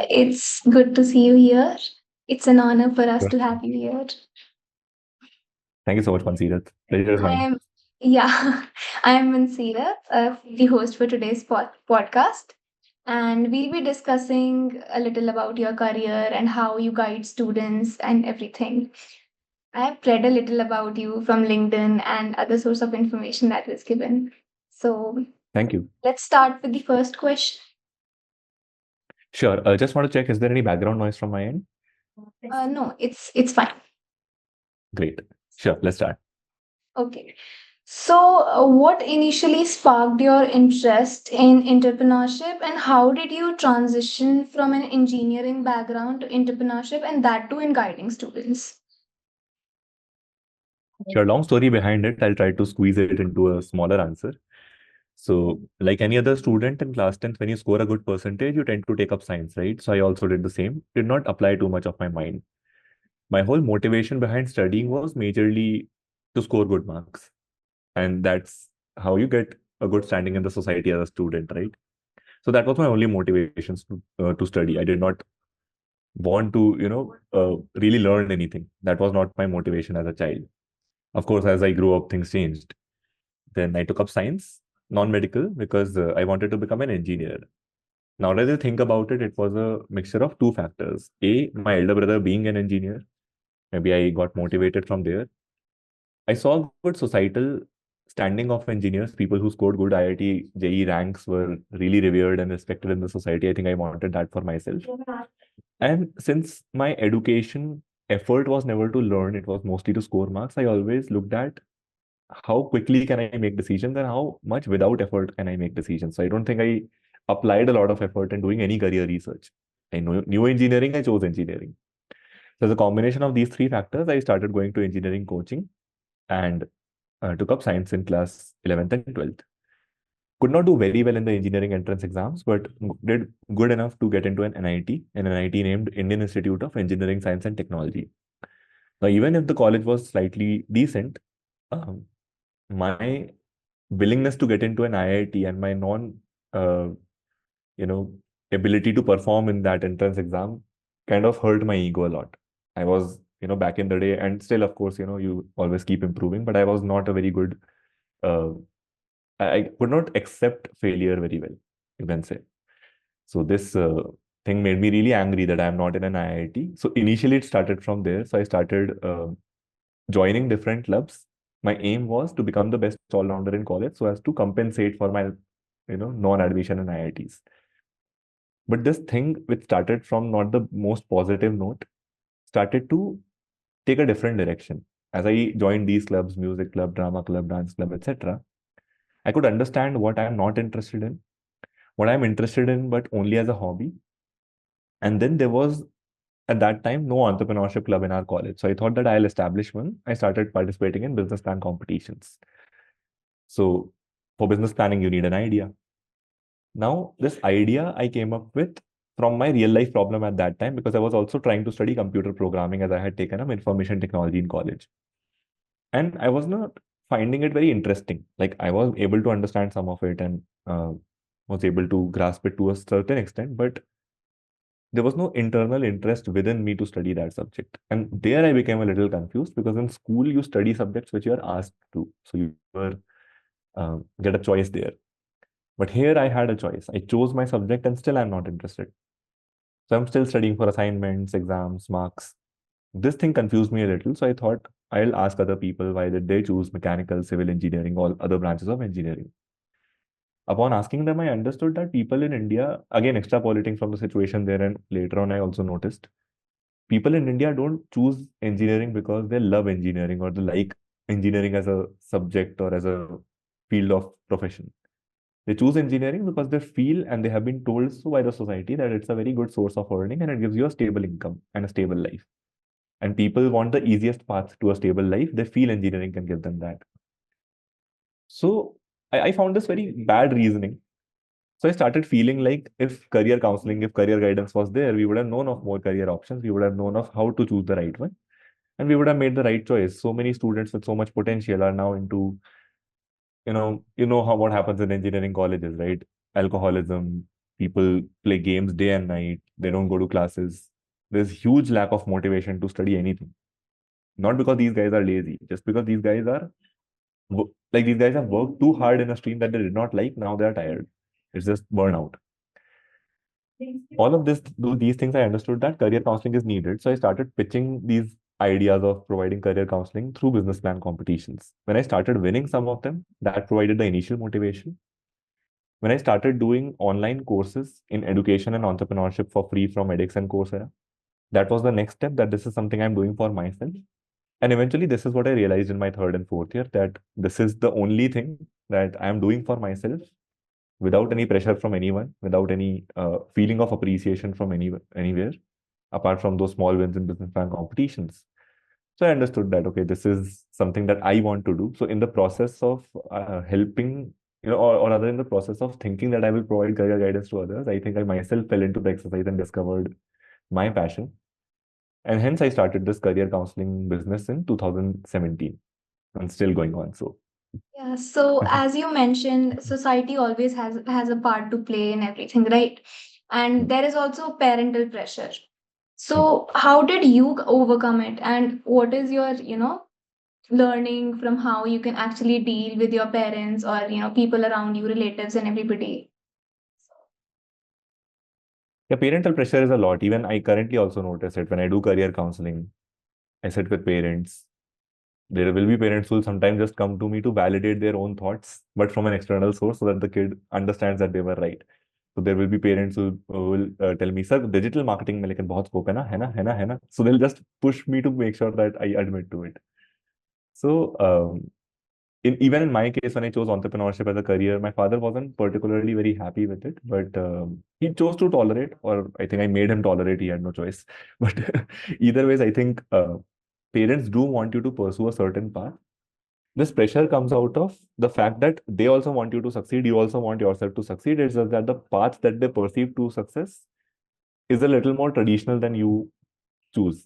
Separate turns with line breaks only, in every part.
It's good to see you here. It's an honor for us
Sure.
to have you here.
Thank you so much, Mansirat. Pleasure is
I
mine.
am, yeah, I am Mansira, the host for today's podcast. And we'll be discussing a little about your career and how you guide students and everything. I have read a little about you from LinkedIn and other source of information that was given. So
Thank you.
let's start with the first question.
Sure. Just want to check, is there any background noise from my end?
No, it's fine.
Great. Sure. Let's start.
Okay. So, what initially sparked your interest in entrepreneurship, and how did you transition from an engineering background to entrepreneurship, and that too in guiding students?
Sure. Long story behind it. I'll try to squeeze it into a smaller answer. So, like any other student in class 10th, when you score a good percentage, you tend to take up science, right? So I also did the same. Did not apply too much of my mind. My whole motivation behind studying was majorly to score good marks. And that's how you get a good standing in the society as a student, right? So that was my only motivations to study. I did not want to, really learn anything. That was not my motivation as a child. Of course, as I grew up, things changed. Then I took up science, non-medical, because I wanted to become an engineer. Now that I think about it, it was a mixture of two factors. A, my elder brother being an engineer, maybe I got motivated from there. I saw good societal standing of engineers, people who scored good IIT, JEE ranks were really revered and respected in the society. I think I wanted that for myself. And since my education effort was never to learn, it was mostly to score marks, I always looked at how quickly can I make decisions and how much without effort can I make decisions. So I don't think I applied a lot of effort in doing any career research. I knew engineering, I chose engineering. So as a combination of these three factors, I started going to engineering coaching and took up science in class 11th and 12th. Could not do very well in the engineering entrance exams, but did good enough to get into an NIT named Indian Institute of Engineering, Science and Technology. Now, even if the college was slightly decent, um, my willingness to get into an IIT and my uh, you know, ability to perform in that entrance exam kind of hurt my ego a lot. I was, back in the day, and still, of course, you always keep improving, but I was not a very good uh, I could not accept failure very well, you can say. So this thing made me really angry that I'm not in an IIT. So initially it started from there. So I started joining different clubs. My aim was to become the best all-rounder in college so as to compensate for my, non-admission in IITs. But this thing, which started from not the most positive note, started to take a different direction. As I joined these clubs, music club, drama club, dance club, etc., I could understand what I'm not interested in, what I'm interested in, but only as a hobby. And then there was, at that time, no entrepreneurship club in our college. So I thought that I'll establish one. I started participating in business plan competitions. So for business planning, you need an idea. Now, this idea I came up with from my real life problem at that time because I was also trying to study computer programming as I had taken up information technology in college. And I was not finding it very interesting. Like I was able to understand some of it and was able to grasp it to a certain extent, but there was no internal interest within me to study that subject. And there I became a little confused because in school you study subjects which you are asked to. So you get a choice there. But here I had a choice. I chose my subject and still I'm not interested. So I'm still studying for assignments, exams, marks. This thing confused me a little. So I thought I'll ask other people why did they choose mechanical, civil engineering, all other branches of engineering. Upon asking them, I understood that people in India, again extrapolating from the situation there, and later on I also noticed people in India don't choose engineering because they love engineering or they like engineering as a subject or as a field of profession. They choose engineering because they feel and they have been told so by the society that it's a very good source of earning and it gives you a stable income and a stable life. And people want the easiest path to a stable life. They feel engineering can give them that. So I found this very bad reasoning. So I started feeling like if career counseling, if career guidance was there, we would have known of more career options. We would have known of how to choose the right one, and we would have made the right choice. So many students with so much potential are now into, how what happens in engineering colleges, right? Alcoholism, People play games day and night. They don't go to classes. There's huge lack of motivation to study anything. Not because these guys are lazy, just because these guys are like these guys have worked too hard in a stream that they did not like. Now they are tired. It's just burnout. All of these things, I understood that career counseling is needed. So I started pitching these ideas of providing career counseling through business plan competitions. When I started winning some of them, that provided the initial motivation. When I started doing online courses in education and entrepreneurship for free from edX and Coursera, that was the next step, that this is something I'm doing for myself. And eventually, this is what I realized in my third and fourth year, that this is the only thing that I'm doing for myself without any pressure from anyone, without any feeling of appreciation from anywhere, apart from those small wins in business plan competitions. So I understood that, okay, this is something that I want to do. So in the process of helping, or rather in the process of thinking that I will provide career guidance to others, I think I myself fell into the exercise and discovered my passion. And hence I started this career counseling business in 2017 and still going on. So
Yeah, so as you mentioned, society always has a part to play in everything, right? And there is also parental pressure. So how did you overcome it? And what is your, learning from how you can actually deal with your parents or, people around you, relatives and everybody?
yeah, parental pressure is a lot. Even I currently also notice it when I do career counseling. I sit with parents. There will be parents who will sometimes just come to me to validate their own thoughts, but from an external source so that the kid understands that they were right. So there will be parents who will tell me, sir, digital marketing में लेकिन बहुत scope है ना, है ना, है ना, है ना. So they'll just push me to make sure that I admit to it. So even in my case, when I chose entrepreneurship as a career, my father wasn't particularly very happy with it, but he chose to tolerate, or I think I made him tolerate. He had no choice. But either ways, I think parents do want you to pursue a certain path. This pressure comes out of the fact that they also want you to succeed. You also want yourself to succeed. It's just that the path that they perceive to success is a little more traditional than you choose.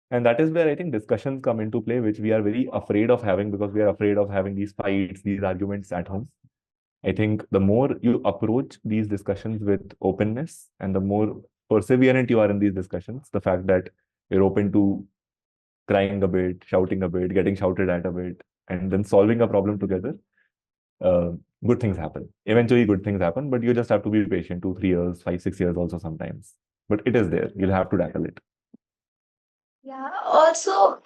And that is where I think discussions come into play, which we are very afraid of having because we are afraid of having these fights, these arguments at home. I think the more you approach these discussions with openness and the more perseverant you are in these discussions, the fact that you're open to crying a bit, shouting a bit, getting shouted at a bit, and then solving a problem together, uh, good things happen. Eventually, good things happen, but you just have to be patient 2, 3 years, 5, 6 years also sometimes. But it is there. You'll have to tackle it.
Yeah, also,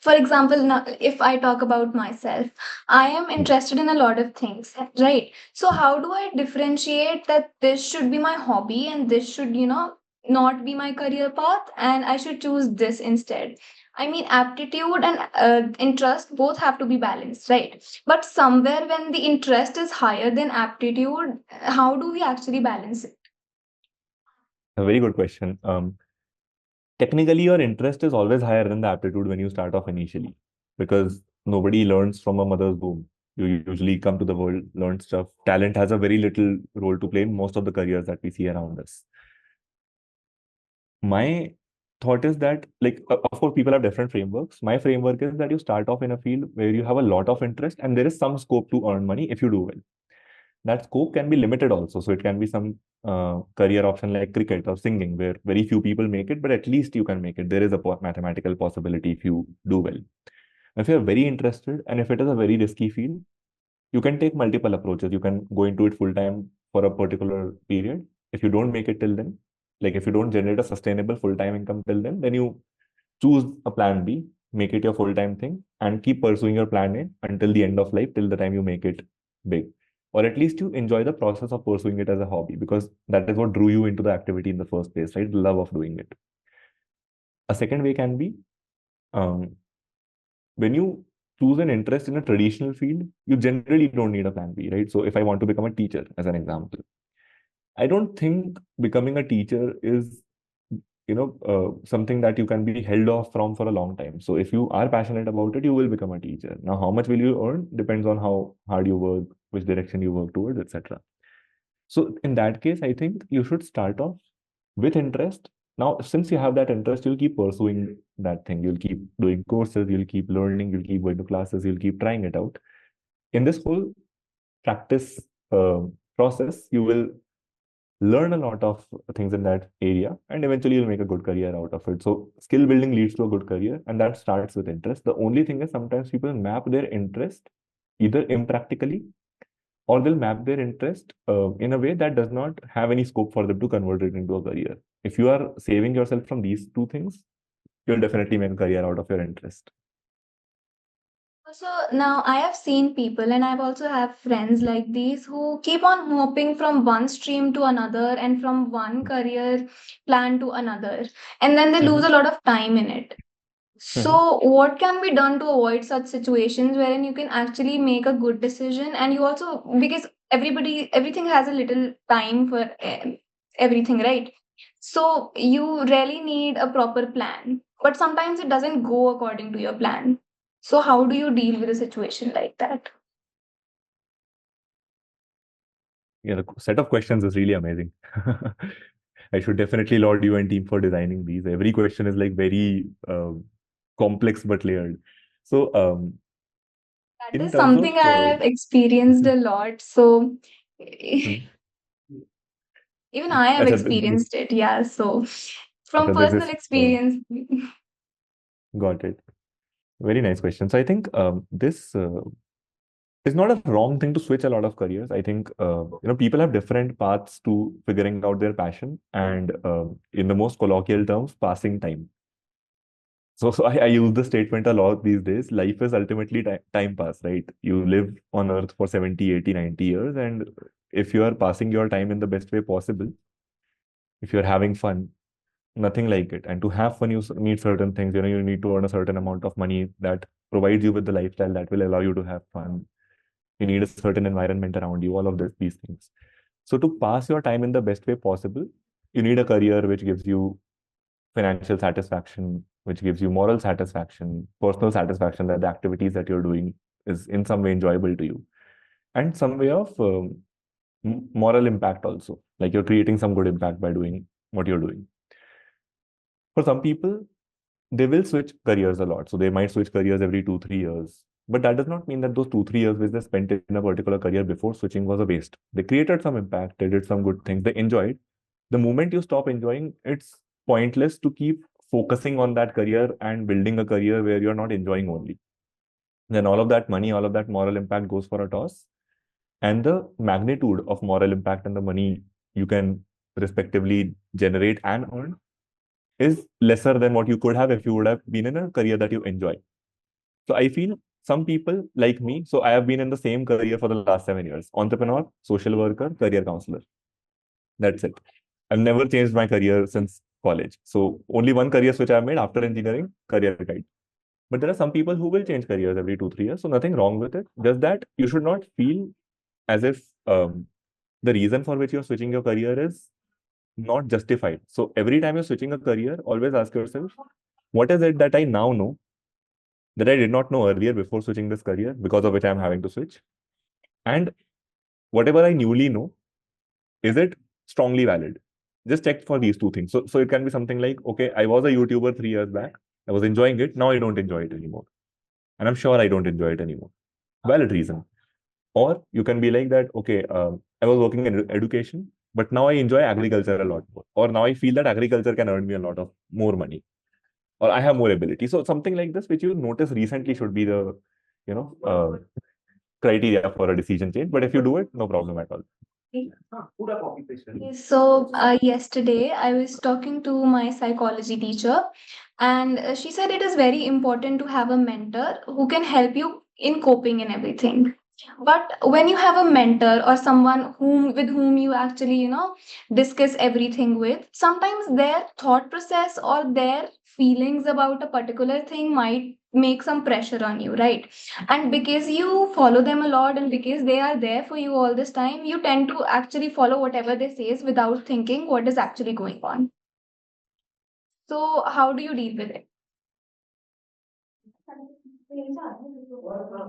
for example, now, if I talk about myself, I am interested in a lot of things, right? So, how do I differentiate that this should be my hobby and this should, not be my career path, and I should choose this instead? I mean, aptitude and interest both have to be balanced, right? But somewhere when the interest is higher than aptitude, how do we actually balance it?
A very good question. Technically, your interest is always higher than the aptitude when you start off initially, because nobody learns from a mother's womb. You usually come to the world, learn stuff. Talent has a very little role to play in most of the careers that we see around us. My thought is that, like, of course, people have different frameworks. My framework is that you start off in a field where you have a lot of interest and there is some scope to earn money if you do well. That scope can be limited also. So it can be some career option like cricket or singing, where very few people make it, but at least you can make it. There is a mathematical possibility if you do well. If you're very interested and if it is a very risky field, you can take multiple approaches. You can go into it full time for a particular period. If you don't make it till then, like if you don't generate a sustainable full time income till then you choose a plan B, make it your full time thing, and keep pursuing your plan A until the end of life, till the time you make it big. Or at least you enjoy the process of pursuing it as a hobby, because that is what drew you into the activity in the first place, right? The love of doing it. A second way can be, um, when you choose an interest in a traditional field, you generally don't need a plan B, right? So if I want to become a teacher, as an example, I don't think becoming a teacher is, something that you can be held off from for a long time. So if you are passionate about it, you will become a teacher. Now, how much will you earn depends on how hard you work, which direction you work towards, etc. So in that case, I think you should start off with interest. Now, since you have that interest, you'll keep pursuing that thing. You'll keep doing courses, you'll keep learning, you'll keep going to classes, you'll keep trying it out. In this whole practice process, you will learn a lot of things in that area, and eventually you'll make a good career out of it. So skill building leads to a good career, and that starts with interest. The only thing is sometimes people map their interest either impractically, or they'll map their interest in a way that does not have any scope for them to convert it into a career. If you are saving yourself from these two things, you'll definitely make a career out of your interest.
So now I have seen people and I've also have friends like these who keep on hopping from one stream to another and from one career plan to another, and then they lose
Mhm.
a lot of time in it.
Mhm.
So what can be done to avoid such situations wherein you can actually make a good decision, and you also, because everything has a little time for everything, right? So you really need a proper plan, but sometimes it doesn't go according to your plan. So how do you deal with a situation like that?
Yeah, the set of questions is really amazing. I should definitely laud you and team for designing these. Every question is like very complex but layered. So,
That
in
is
terms of
something I have experienced a lot. So
Hmm.
even I have
Acha,
experienced it. Yeah. So from
acha, there's
personal
this.
experience.
Got it. Very nice question. So I think this is not a wrong thing to switch a lot of careers. I think people have different paths to figuring out their passion, and in the most colloquial terms, passing time. So I use the statement a lot these days. Life is ultimately time pass, right? You live on earth for 70, 80, 90 years. And if you are passing your time in the best way possible, if you're having fun, nothing like it. And to have fun, you need certain things. You need to earn a certain amount of money that provides you with the lifestyle that will allow you to have fun. You need a certain environment around you, all of these things. So to pass your time in the best way possible, you need a career which gives you financial satisfaction, which gives you moral satisfaction, personal satisfaction, that the activities that you're doing is in some way enjoyable to you, and some way of moral impact also. Like you're creating some good impact by doing what you're doing. For some people, they will switch careers a lot. So they might switch careers every 2, 3 years. But that does not mean that those 2, 3 years which they spent in a particular career before switching was a waste. They created some impact, they did some good things, they enjoyed. The moment you stop enjoying, it's pointless to keep focusing on that career and building a career where you're not enjoying only. Then all of that money, all of that moral impact goes for a toss. And the magnitude of moral impact and the money you can respectively generate and earn is lesser than what you could have if you would have been in a career that you enjoy. So I feel some people like me, so I have been in the same career for the last 7 years: entrepreneur, social worker, career counselor. That's it. I've never changed my career since college. So only one career switch I've made after engineering, career guide. But there are some people who will change careers every 2, 3 years. So nothing wrong with it. Just that you should not feel as if the reason for which you're switching your career is not justified. So every time you're switching a career, always ask yourself, what is it that I now know that I did not know earlier before switching this career, because of which I'm having to switch? And whatever I newly know, is it strongly valid? Just check for these two things. So it can be something like, okay, I was a YouTuber 3 years back. I was enjoying it. Now I don't enjoy it anymore. And I'm sure I don't enjoy it anymore. Valid reason. Or you can be like that, okay, I was working in education, but now I enjoy agriculture a lot more. Or now I feel that agriculture can earn me a lot of more money. Or I have more ability. So something like this, which you notice recently, should be the, you know, uh, criteria for a decision change. But if you do it, no problem at all.
So, yesterday I was talking to my psychology teacher, and she said it is very important to have a mentor who can help you in coping and everything. But when you have a mentor or someone with whom you actually, discuss everything with, sometimes their thought process or their feelings about a particular thing might make some pressure on you, right? And because you follow them a lot and because they are there for you all this time, you tend to actually follow whatever they say without thinking what is actually going on. So how do you deal with it?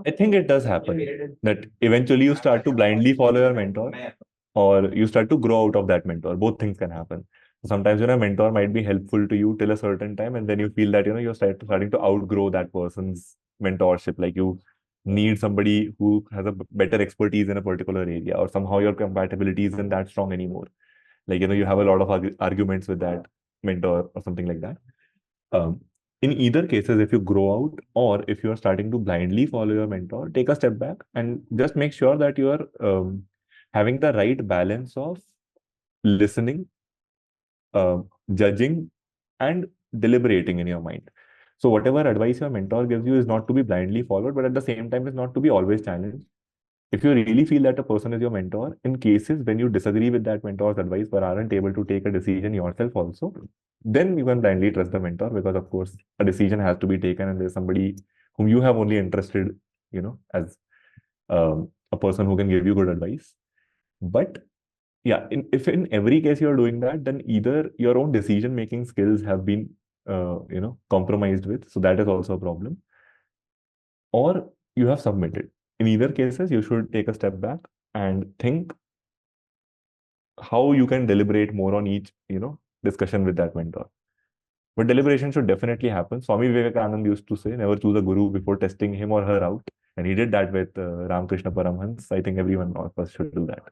I think it does happen that eventually you start to blindly follow your mentor, or you start to grow out of that mentor. Both things can happen. Sometimes, a mentor might be helpful to you till a certain time, and then you feel that, you're starting to outgrow that person's mentorship. Like you need somebody who has a better expertise in a particular area, or somehow your compatibility isn't that strong anymore. Like, you have a lot of arguments with that mentor or something like that. Um, in either cases, if you grow out or if you are starting to blindly follow your mentor, take a step back and just make sure that you are having the right balance of listening, uh, judging, and deliberating in your mind. So whatever advice your mentor gives you is not to be blindly followed, but at the same time is not to be always challenged. If you really feel that a person is your mentor, in cases when you disagree with that mentor's advice but aren't able to take a decision yourself also, then you can blindly trust the mentor, because of course a decision has to be taken and there's somebody whom you have only entrusted, as a person who can give you good advice. But yeah, if in every case you're doing that, then either your own decision making skills have been compromised with, so that is also a problem, or you have submitted. In either cases, you should take a step back and think how you can deliberate more on each, discussion with that mentor. But deliberation should definitely happen. Swami Vivekananda used to say, never choose a guru before testing him or her out. And he did that with Ramakrishna Paramhans. I think everyone of us should do that.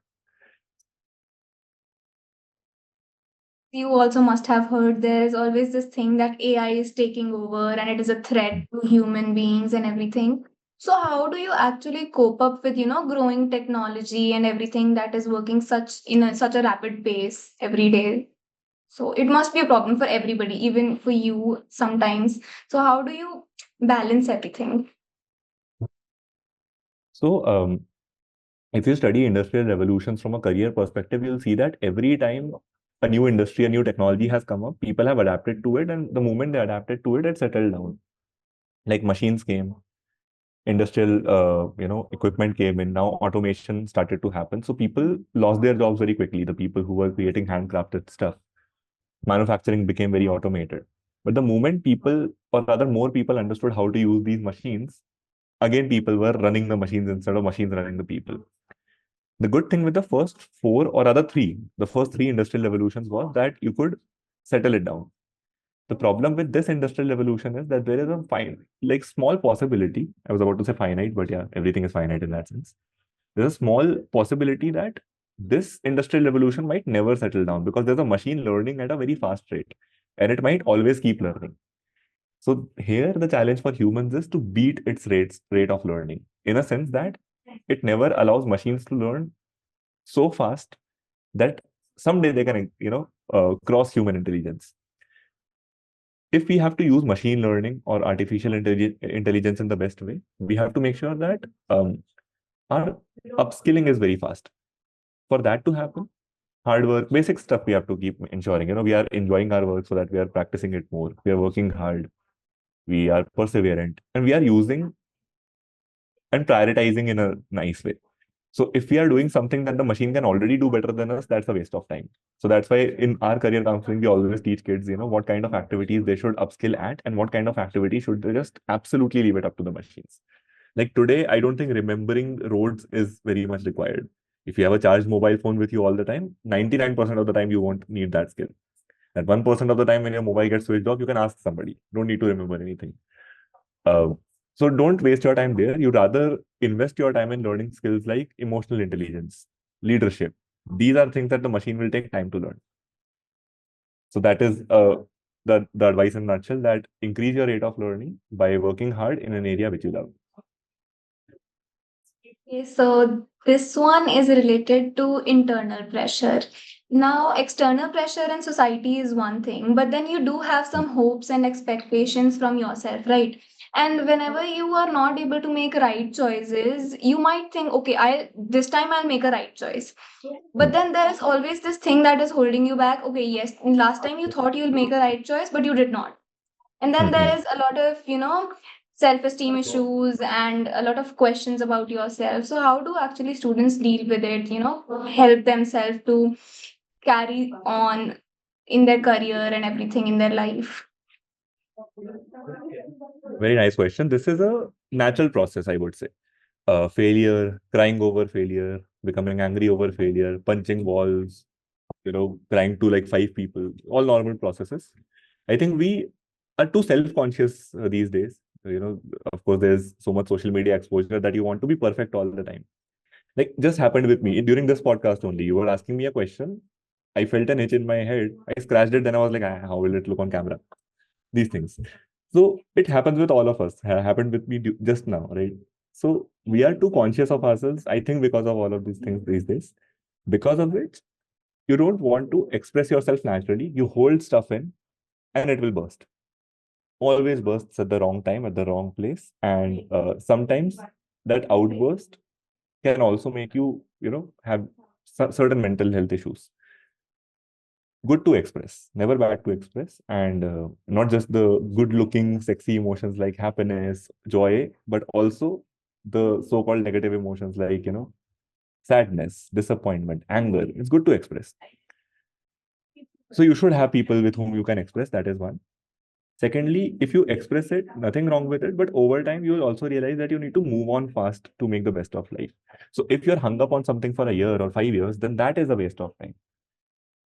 You also must have heard there's always this thing that AI is taking over and it is a threat to human beings and everything. So how do you actually cope up with, growing technology and everything that is working such a rapid pace every day? So it must be a problem for everybody, even for you sometimes. So how do you balance everything?
So, if you study industrial revolutions from a career perspective, you'll see that every time a new industry, a new technology has come up, people have adapted to it. And the moment they adapted to it, it settled down. Like machines came, industrial, equipment came in. Now automation started to happen. So people lost their jobs very quickly. The people who were creating handcrafted stuff, manufacturing became very automated. But the moment people, or rather more people understood how to use these machines, again, people were running the machines instead of machines running the people. The good thing with the first four, or rather three, the first three industrial revolutions was that you could settle it down. The problem with this industrial revolution is that there is a like small possibility. I was about to say finite, but yeah, everything is finite in that sense. There's a small possibility that this industrial revolution might never settle down, because there's a machine learning at a very fast rate and it might always keep learning. So here the challenge for humans is to beat its rate of learning, in a sense that it never allows machines to learn so fast that someday they can, cross human intelligence. If we have to use machine learning or artificial intelligence in the best way, we have to make sure that our upskilling is very fast. For that to happen, hard work, basic stuff we have to keep ensuring. We are enjoying our work so that we are practicing it more. We are working hard. We are perseverant, and we are using and prioritizing in a nice way. So if we are doing something that the machine can already do better than us, that's a waste of time. So that's why in our career counseling, we always teach kids, what kind of activities they should upskill at and what kind of activity should they just absolutely leave it up to the machines. Like today, I don't think remembering roads is very much required. If you have a charged mobile phone with you all the time, 99% of the time you won't need that skill. That 1% of the time when your mobile gets switched off, you can ask somebody. Don't need to remember anything. Uh, so don't waste your time there. You rather invest your time in learning skills like emotional intelligence, leadership. These are things that the machine will take time to learn. So that is the advice in a nutshell, that increase your rate of learning by working hard in an area which you love.
Okay, so this one is related to internal pressure. Now, external pressure in society is one thing, but then you do have some hopes and expectations from yourself, right? And whenever you are not able to make right choices, you might think, okay, I this time I'll make a right choice. But
Hmm.
then there is always this thing that is holding you back. Okay, yes, last time you thought you'll make a right choice, but you did not. And then
Hmm.
there is a lot of, self-esteem issues and a lot of questions about yourself. So how do actually students deal with it, help themselves to carry on in their career and everything in their life?
Very nice question. This is a natural process, I would say. Failure, crying over failure, becoming angry over failure, punching walls, crying to like five people, all normal processes. I think we are too self-conscious these days. Of course, there's so much social media exposure that you want to be perfect all the time. Like just happened with me during this podcast only. You were asking me a question. I felt an itch in my head. I scratched it. Then I was like, ah, how will it look on camera? These things. So it happens with all of us. Happened with me just now, right? So we are too conscious of ourselves, I think, because of all of these things these days. Because of which you don't want to express yourself naturally. You hold stuff in and it will burst. Always bursts at the wrong time, at the wrong place. And sometimes that outburst can also make you, have certain mental health issues. Good to express, never bad to express. And not just the good looking, sexy emotions like happiness, joy, but also the so called negative emotions like, sadness, disappointment, anger. It's good to express. So you should have people with whom you can express. That is one. Secondly, if you express it, nothing wrong with it, but over time, you will also realize that you need to move on fast to make the best of life. So if you're hung up on something for a year or 5 years, then that is a waste of time.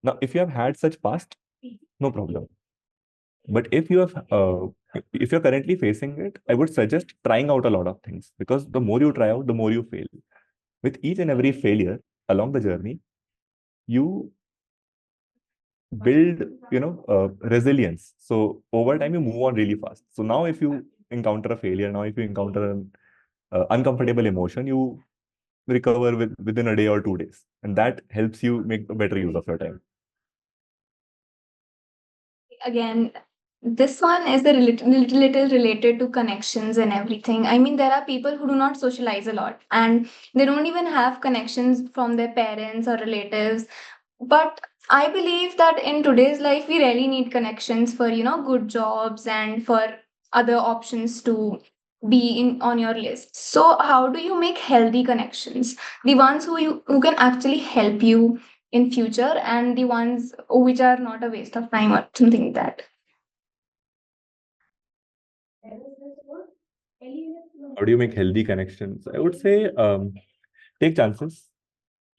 Now, if you have had such past, no problem. But if you're currently facing it, I would suggest trying out a lot of things, because the more you try out, the more you fail. With each and every failure along the journey, you build, resilience. So over time, you move on really fast. So now, if you encounter a failure, now if you encounter an uncomfortable emotion, you recover within a day or 2 days, and that helps you make a better use of your time.
Again, this one is a little related to connections and everything. I mean, there are people who do not socialize a lot and they don't even have connections from their parents or relatives. But I believe that in today's life, we really need connections for, good jobs and for other options to be in on your list. So how do you make healthy connections? The ones who can actually help you in future, and the ones which are not a waste of time or something like that.
How do you make healthy connections? I would say, take chances.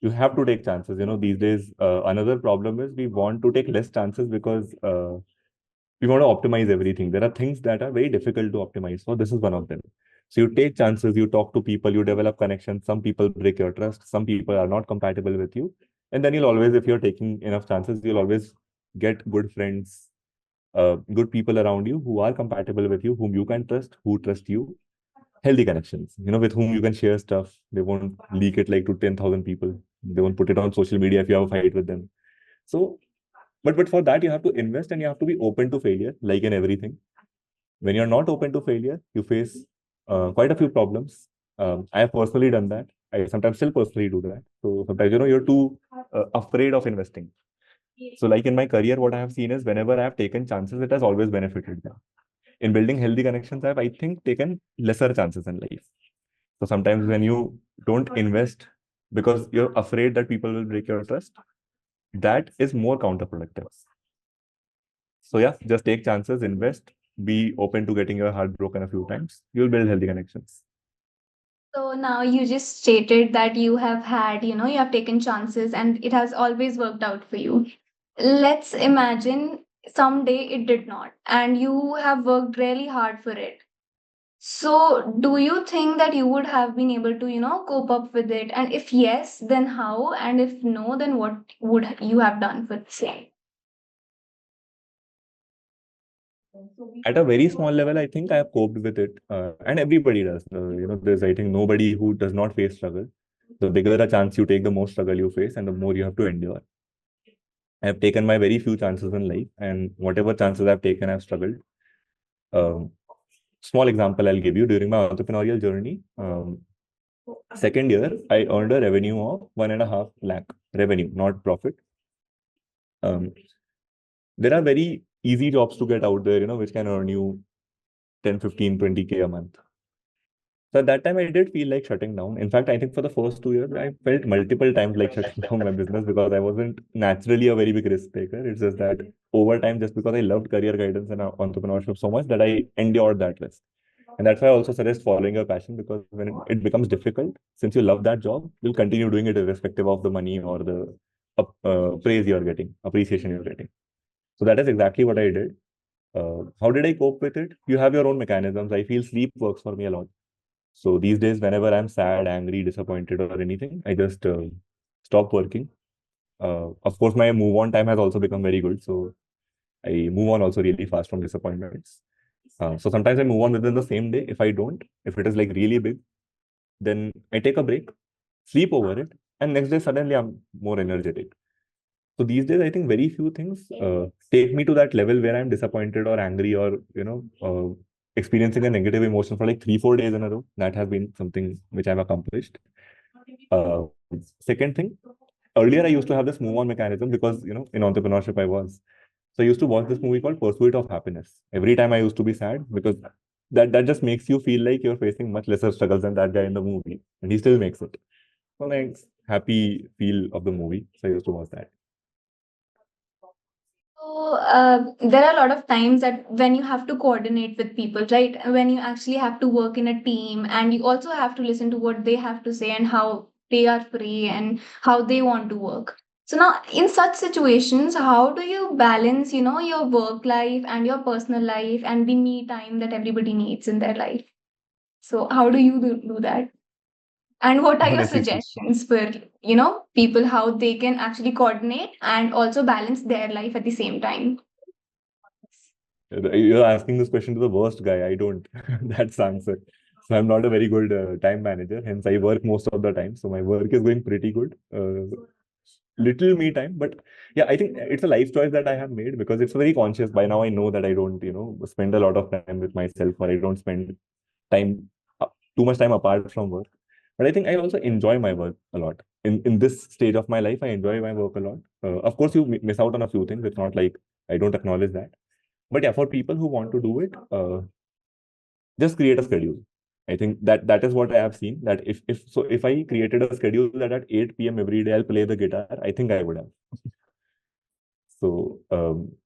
You have to take chances. These days, another problem is we want to take less chances because we want to optimize everything. There are things that are very difficult to optimize. So this is one of them. So you take chances, you talk to people, you develop connections. Some people break your trust. Some people are not compatible with you. And then you'll always, if you're taking enough chances, you'll always get good friends, good people around you who are compatible with you, whom you can trust, who trust you. Healthy connections, with whom you can share stuff. They won't leak it like to 10,000 people. They won't put it on social media if you have a fight with them. So, but for that, you have to invest and you have to be open to failure, like in everything. When you're not open to failure, you face quite a few problems. I have personally done that. I sometimes still personally do that. So sometimes, you're too afraid of investing. So, like in my career, what I have seen is whenever I have taken chances, it has always benefited me. In building healthy connections, I think, taken lesser chances in life. So sometimes when you don't invest because you're afraid that people will break your trust, that is more counterproductive. So yeah, just take chances, invest, be open to getting your heart broken a few times. You'll build healthy connections.
So now you just stated that you have had, you have taken chances and it has always worked out for you. Let's imagine someday it did not, and you have worked really hard for it. So, do you think that you would have been able to, cope up with it? And if yes, then how? And if no, then what would you have done for the same?
At a very small level, I think I have coped with it, and everybody does. There's, I think, nobody who does not face struggle. The bigger the chance you take, the more struggle you face, and the more you have to endure. I have taken my very few chances in life, and whatever chances I've taken, I've struggled. Um, Small example I'll give you. During my entrepreneurial journey, second year, I earned a revenue of 1.5 lakh revenue, not profit. Um, there are very easy jobs to get out there, which can earn you 10, 15, 20K a month. So at that time, I did feel like shutting down. In fact, I think for the first 2 years, I felt multiple times like shutting down my business because I wasn't naturally a very big risk taker. It's just that over time, just because I loved career guidance and entrepreneurship so much that I endured that risk. And that's why I also suggest following your passion, because when it becomes difficult, since you love that job, you'll continue doing it irrespective of the money or the praise you're getting, appreciation you're getting. So that is exactly what I did. How did I cope with it? You have your own mechanisms. I feel sleep works for me a lot. So these days, whenever I'm sad, angry, disappointed, or anything, I just stop working. Of course, my move on time has also become very good. So I move on also really fast from disappointments. So sometimes I move on within the same day. If I don't, if it is like really big, then I take a break, sleep over it, and next day suddenly I'm more energetic. So these days, I think very few things take me to that level where I'm disappointed or angry or experiencing a negative emotion for like 3-4 days in a row. That has been something which I've accomplished. Second thing, earlier I used to have this move on mechanism because in entrepreneurship I was. So I used to watch this movie called Pursuit of Happiness. Every time I used to be sad because that just makes you feel like you're facing much lesser struggles than that guy in the movie, and he still makes it. So like happy feel of the movie. So I used to watch that.
So there are a lot of times that when you have to coordinate with people, right? When you actually have to work in a team and you also have to listen to what they have to say and how they are free and how they want to work. So now in such situations, how do you balance, your work life and your personal life and the me time that everybody needs in their life? So how do you do that? And what are your
Honestly
suggestions for, people how they can actually coordinate and also balance their life at the same time?
You're asking this question to the worst guy. I don't. That's the answer. So I'm not a very good time manager. Hence, I work most of the time. So my work is going pretty good. Little me time, but yeah, I think it's a life choice that I have made because it's very conscious. By now, I know that I don't, spend a lot of time with myself, or I don't spend time too much time apart from work. But I think I also enjoy my work a lot. In this stage of my life, I enjoy my work a lot. Of course, you miss out on a few things. It's not like I don't acknowledge that. But yeah, for people who want to do it, just create a schedule. I think that is what I have seen. That if I created a schedule that at 8 p.m. every day I'll play the guitar, I think I would have. So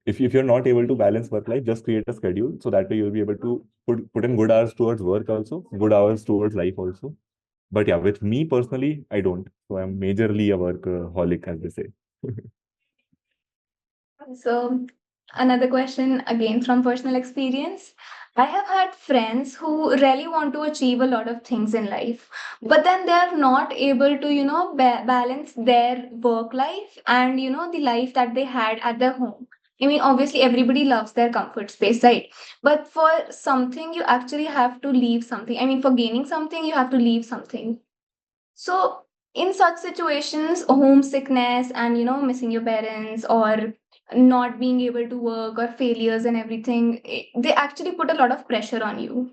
if you're not able to balance work life, just create a schedule so that way you'll be able to put in good hours towards work also, good hours towards life also. But yeah, with me personally, I don't. So I'm majorly a workaholic, as they say.
So, another question again from personal experience. I have had friends who really want to achieve a lot of things in life, but then they are not able to, balance their work life and, the life that they had at their home. I mean, obviously, everybody loves their comfort space, right? But for something, you actually have to leave something. I mean, for gaining something, you have to leave something. So, in such situations, homesickness and missing your parents or not being able to work or failures and everything, they actually put a lot of pressure on you.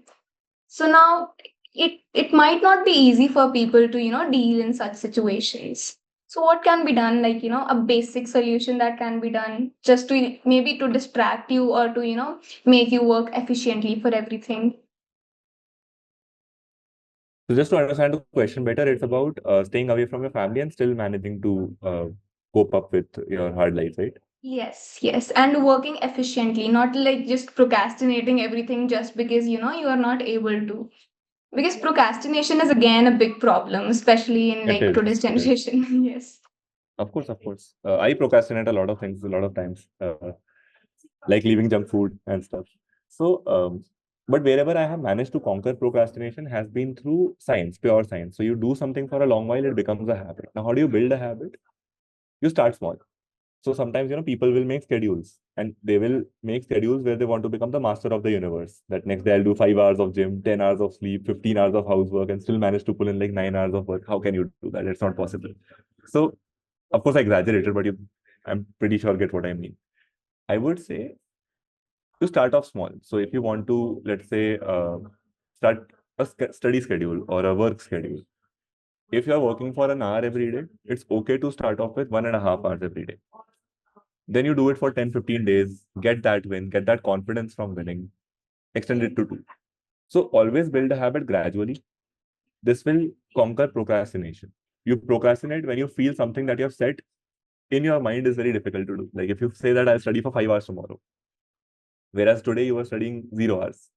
So now it might not be easy for people to deal in such situations. So what can be done, like a basic solution that can be done just to maybe to distract you or to make you work efficiently for everything?
So just to understand the question better, it's about staying away from your family and still managing to cope up with your hard life, right?
Yes, yes, and working efficiently, not like just procrastinating everything just because you are not able to. Because procrastination is again a big problem, especially in
It
like
is.
today's
It is.
generation. Yes.
Of course, of course. I procrastinate a lot of things a lot of times, like leaving junk food and stuff. So, but wherever I have managed to conquer procrastination has been through science, pure science. So you do something for a long while, it becomes a habit. Now, how do you build a habit? You start small. So sometimes, people will make schedules and they will make schedules where they want to become the master of the universe. That next day I'll do 5 hours of gym, 10 hours of sleep, 15 hours of housework, and still manage to pull in like 9 hours of work. How can you do that? It's not possible. So, of course, I exaggerated, but I'm pretty sure get what I mean. I would say to start off small. So if you want to, let's say, start a study schedule or a work schedule. If you're working for an hour every day, it's okay to start off with 1.5 hours every day. Then you do it for 10, 15 days, get that win, get that confidence from winning, extend it to two. So always build a habit gradually. This will conquer procrastination. You procrastinate when you feel something that you have set in your mind is very difficult to do. Like if you say that I'll study for 5 hours tomorrow, whereas today you are studying 0 hours,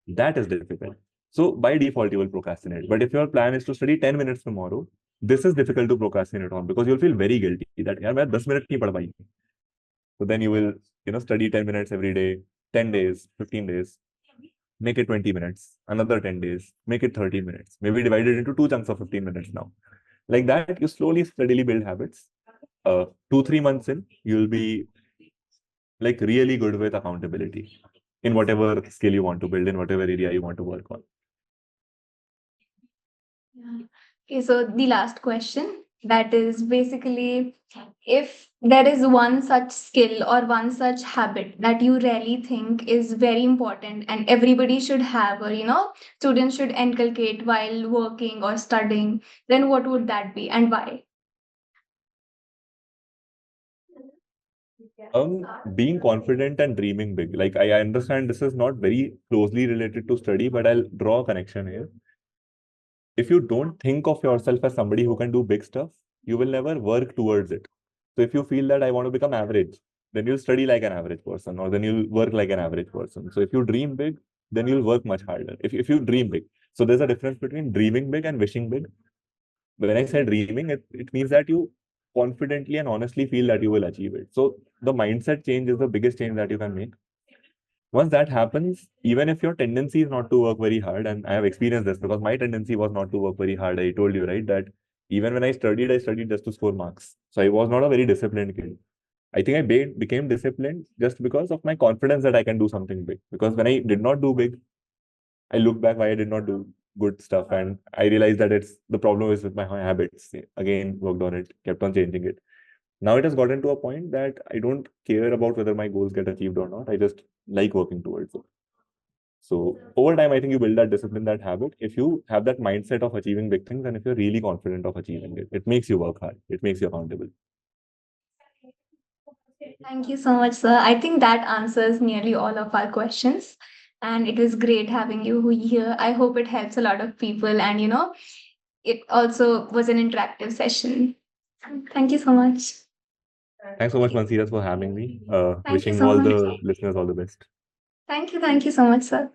that is difficult. So by default, you will procrastinate. But if your plan is to study 10 minutes tomorrow, this is difficult to procrastinate on because you'll feel very guilty that यार मैं 10 minutes नहीं पढ़ पाई. So then you will, study 10 minutes every day, 10 days, 15 days, make it 20 minutes, another 10 days, make it 30 minutes, maybe divide it into two chunks of 15 minutes now. Like that, you slowly, steadily build habits. 2-3 months in, you'll be like really good with accountability in whatever skill you want to build, in whatever area you want to work on.
Yeah. Okay, so the last question, that is basically, if there is one such skill or one such habit that you really think is very important and everybody should have, or students should inculcate while working or studying, then what would that be and why?
Being confident and dreaming big. Like I understand this is not very closely related to study, but I'll draw a connection here. If you don't think of yourself as somebody who can do big stuff, you will never work towards it. So if you feel that I want to become average, then you'll study like an average person, or then you'll work like an average person. So if you dream big, then you'll work much harder. If you dream big. So there's a difference between dreaming big and wishing big. When I say dreaming, it means that you confidently and honestly feel that you will achieve it. So the mindset change is the biggest change that you can make. Once that happens, even if your tendency is not to work very hard, and I have experienced this because my tendency was not to work very hard. I told you, right, that even when I studied just to score marks. So I was not a very disciplined kid. I think became disciplined just because of my confidence that I can do something big. Because when I did not do big, I look back why I did not do good stuff, and I realized that it's the problem is with my habits. Again, worked on it, kept on changing it. Now it has gotten to a point that I don't care about whether my goals get achieved or not. I just like working towards it. So over time, I think you build that discipline, that habit. If you have that mindset of achieving big things, and if you're really confident of achieving it, it makes you work hard. It makes you accountable.
Thank you so much, sir. I think that answers nearly all of our questions. And it was great having you here. I hope it helps a lot of people. And, it also was an interactive session. Thank you so much.
Thanks so much, Mansiras, for having me.
Thank you
Wishing
so
all
much.
the listeners all the best.
Thank you so much, sir.